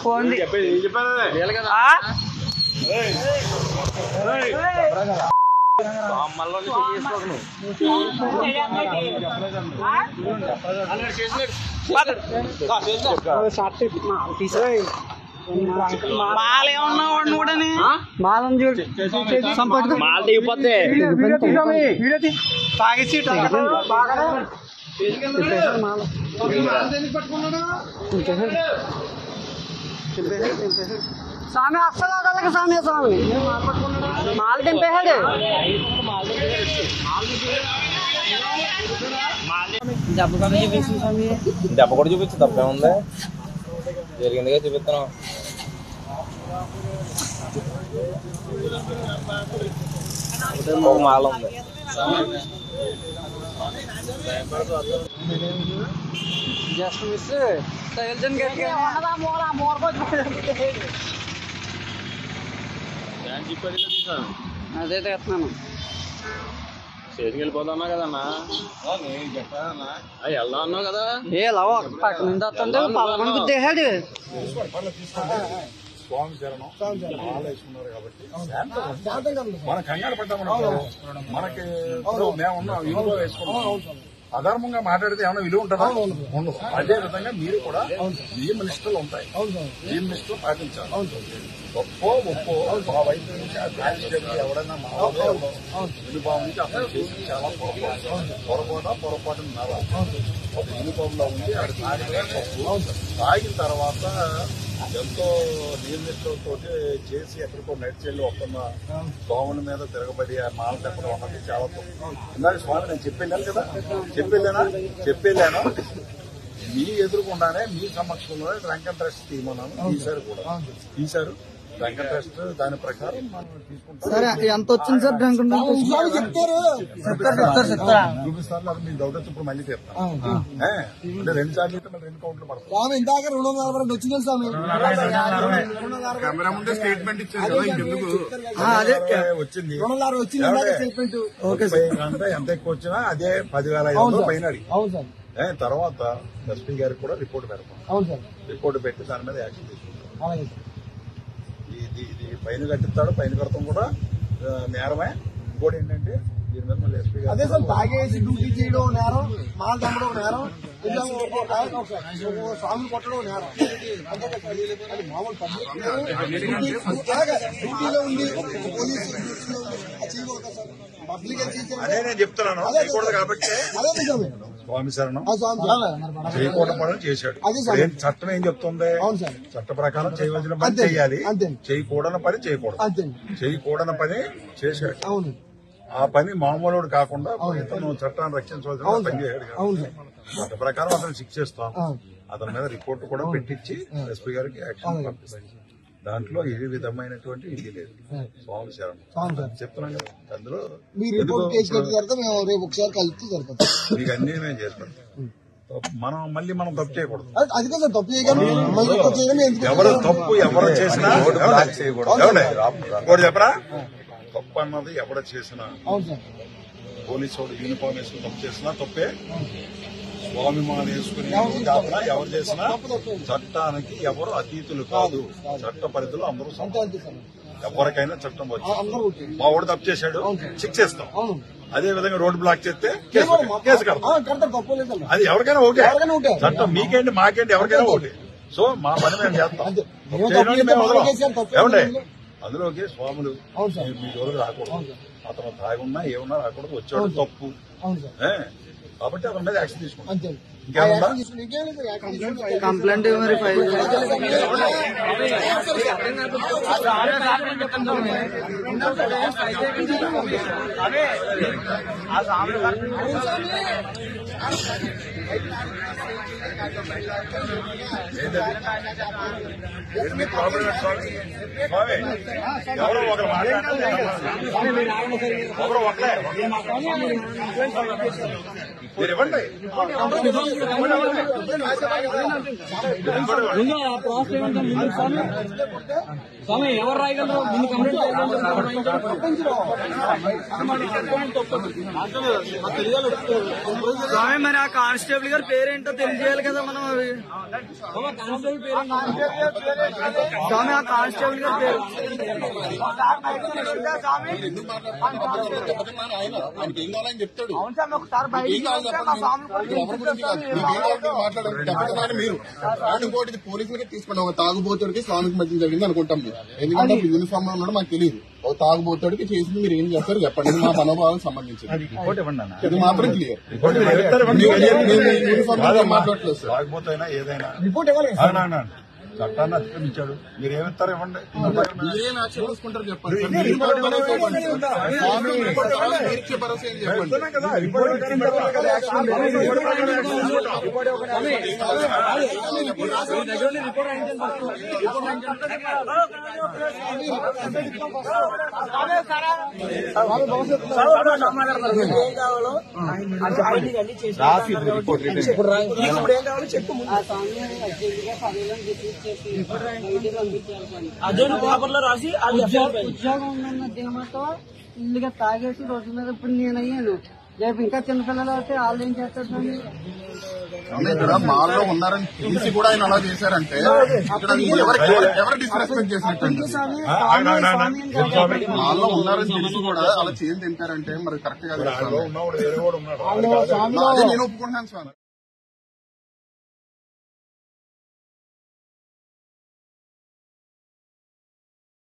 Phone మాల ఏమన్నా వాడిని మాలం చూడు మాల దిగిపోతే తాగేసి స్వామి అస్సలు వదలక స్వామి స్వామి మాల దింపేశాడు దెబ్బ కూడా చూపిస్తుంది స్వామి దెబ్బ కూడా చూపించు తప్పేముంది జరిగిందిగా చూపిస్తాను ఒక మాల ఉంది జస్ట్ మిస్ అదే తెస్తున్నాను స్టేజ్కి వెళ్ళిపోతున్నా కదన్నా వెళ్దాం అన్నావు కదా ఏ లవ పక్క నుంచి వస్తుంటే పదకొండు గుద్దేశాడు స్వామి చరణం మాల వేసుకున్నారు కాబట్టి మనం కంగారు పడ్డాము మనకి మేమున్నాం విలువ వేసుకున్నాం అధర్మంగా మాట్లాడితే ఏమైనా విలువ ఉంటుందా ఉండదు. అదే విధంగా మీరు కూడా నియమ నిష్ఠలు ఉంటాయి, నియమ నిష్ఠలు పాటించాలి. ఒప్పో మా వైపు నుంచి ఎవడైనా మా యూనిఫామ్ నుంచి అతను చేసి చాలా పొరపాటు ఒక యూనిఫామ్ లో ఉండి అది తాగిన తర్వాత ఎంతో నియమిష్టంతో చేసి ఎక్కడికో నడిచెళ్ళి ఒక్కన్న దోమల మీద తిరగబడి ఆ మాల తెప్పడం అన్నది చాలా తప్పు. ఇందాక స్వామి నేను చెప్పేళ్ళాను కదా, చెప్పేళ్ళాను మీ ఎదురుకుండానే మీ సమక్షంలోనే డ్రంక్ అండ్ ట్రస్ట్ తీయమన్నాను. తీశారు డ్రంక్ అండ్ ట్రస్ట్, దాని ప్రకారం మనం తీసుకుంటాం. ఎంత వచ్చింది సార్ డ్రంక్ చూపిస్తాను, అది మీకు దౌర్జన్యం ఇప్పుడు మళ్ళీ చెప్తాను. అంటే 2 సార్లు అయితే మళ్ళీ 2 కౌంట్లు పడతాం. ఇందాక 240 వచ్చింది స్వామి కెమెరా ముందే స్టేట్మెంట్ ఇచ్చారు కదా, ఇంకెందుకు వచ్చింది అంటే ఎంత ఎక్కువ వచ్చినా అదే 10,500 పైన అడిగి తర్వాత ఎస్పీ గారికి కూడా రిపోర్ట్ పెడతాం. రిపోర్ట్ పెట్టి దాని మీద యాక్షన్ తీసుకుంటాం. ఇది పైన కట్టిస్తాడు, పైన కడతాం కూడా నేరమే. ఇంకోటి ఏంటంటే దీని మీద మళ్ళీ ఎస్పీ గారు తాగేసి డ్యూటీ చేయడం నేరం, మాల తమ్మడం నేరం, స్వామి కొట్టడం నేరం. మామూలు డ్యూటీలో ఉంది పబ్లిక్ అదే నేను చెప్తున్నాను, చేయకూడదు కాబట్టి స్వామి శరణం చేయకూడని పనులు చేశాడు. చట్టం ఏం చెప్తుంది? చట్ట ప్రకారం చేయవలసిన పని చేయాలి, చేయకూడని పని చేయకూడదు. చేయకూడని పని చేశాడు. ఆ పని మామూలుడు కాకుండా ఇతను చట్టాన్ని రక్షించవలసిన పని చేశాడు. చట్ట ప్రకారం అతను శిక్షిస్తాం. అతని మీద రిపోర్ట్ కూడా పెట్టించి ఎస్పీ గారికి యాక్షన్ పంపిస్తాం. దాంట్లో ఏ విధమైనటువంటి ఇది లేదు. స్వామి శరణం చెప్తున్నాం కదా, అందులో మీకు అన్ని మేము చేస్తాం. మనం తప్పు చేయకూడదు. ఎవరు చేసినా ఇంకోటి చెప్పరా, తప్పు అన్నది ఎవరు చేసినా, పోలీసు యూనిఫామ్ వేసుకుని తప్పు చేసినా తప్పే, స్వామి మాల వేసుకుని కాకుండా ఎవరు చేసినా చట్టానికి ఎవరు అతీతులు కాదు. చట్ట పరిధిలో అందరూ ఎవరికైనా చట్టం వచ్చి మా వాడు తప్పు చేశాడు శిక్షిస్తాం. అదే విధంగా రోడ్డు బ్లాక్ చేస్తే కేసు కడతాం. అది ఎవరికైనా ఓకే, చట్టం మీకేంటి మాకేంటి ఎవరికైనా ఓకే. సో మా పని మేము చేస్తాం. ఏమండి అందులోకి స్వాములు మీ జోలికి రాకూడదు. అతను తాగున్నా ఏమన్నా రాకూడదు, వచ్చాడు తప్పు కాబట్టి అతని మీద యాక్షన్ తీసుకుంటాం. ఇంకేమన్నా కంప్లైంట్ మరి ఎవరో ఒకరు మాట్లాడారు, మీరు ఇవ్వండి. స్వామి ఎవరు రాయగలరు? ముందు కంప్లైంట్ స్వామి మరి ఆ కానిస్టేబుల్ గారి పేరేంటో తెలియజేయాలి. కదా మనం అవి స్వామి ఆ కానిస్టేబుల్ గారి పేరు ఆయనకి ఏం కావాలని చెప్తాడు. అవును సార్ ఒకసారి బయటికి మాట్లాడారు మీరు ఇంకోటి పోలీసులకి తీసుకున్నాం. ఒక తాగుబోతుడికి స్వామికి మధ్య జరిగింది అనుకుంటాం మీరు, ఎందుకంటే యూనిఫామ్ లో ఉన్నాడు మాకు తెలియదు. ఒక తాగుబోతుడికి చేసింది మీరు ఏం చేస్తారు చెప్పండి, ఇది మా మనోభావాలకు సంబంధించింది. ఇది మాత్రం క్లియర్. యూనిఫామ్ మాట్లాడలేదు సార్. తాగుబోతైనా ఏదైనా రిపోర్ట్ ఇవ్వాలి. చట్టాన్ని అతిక్రమించాడు, మీరు ఏమిస్తారు ఇవ్వండి. ఏం యాక్షన్ తీసుకుంటారు చెప్పండి. భరోసా ఏం చెప్పండి. కదా రిపోర్ట్ అదే పేపర్లో రాసి ఉద్యోగం ఉందన్న ధీమాతో ఇల్లుగా తాగేసి రోజు మీద ఇప్పుడు నేను అయ్యాను. రేపు ఇంకా చిన్నపిల్లలు అయితే వాళ్ళు ఏం చేస్తారు స్వామి? ఇక్కడ మాల్లో ఉన్నారని తెలిసి కూడా ఆయన అలా చేశారంటే ఇక్కడ ఎవరు డిస్రెస్పెక్ట్ చేసినట్టండి. మాల్లో ఉన్నారని తెలిసి కూడా అలా చేయం తింటారంటే మరి కరెక్ట్ గా నేను ఒప్పుకుంటున్నాను స్వామి.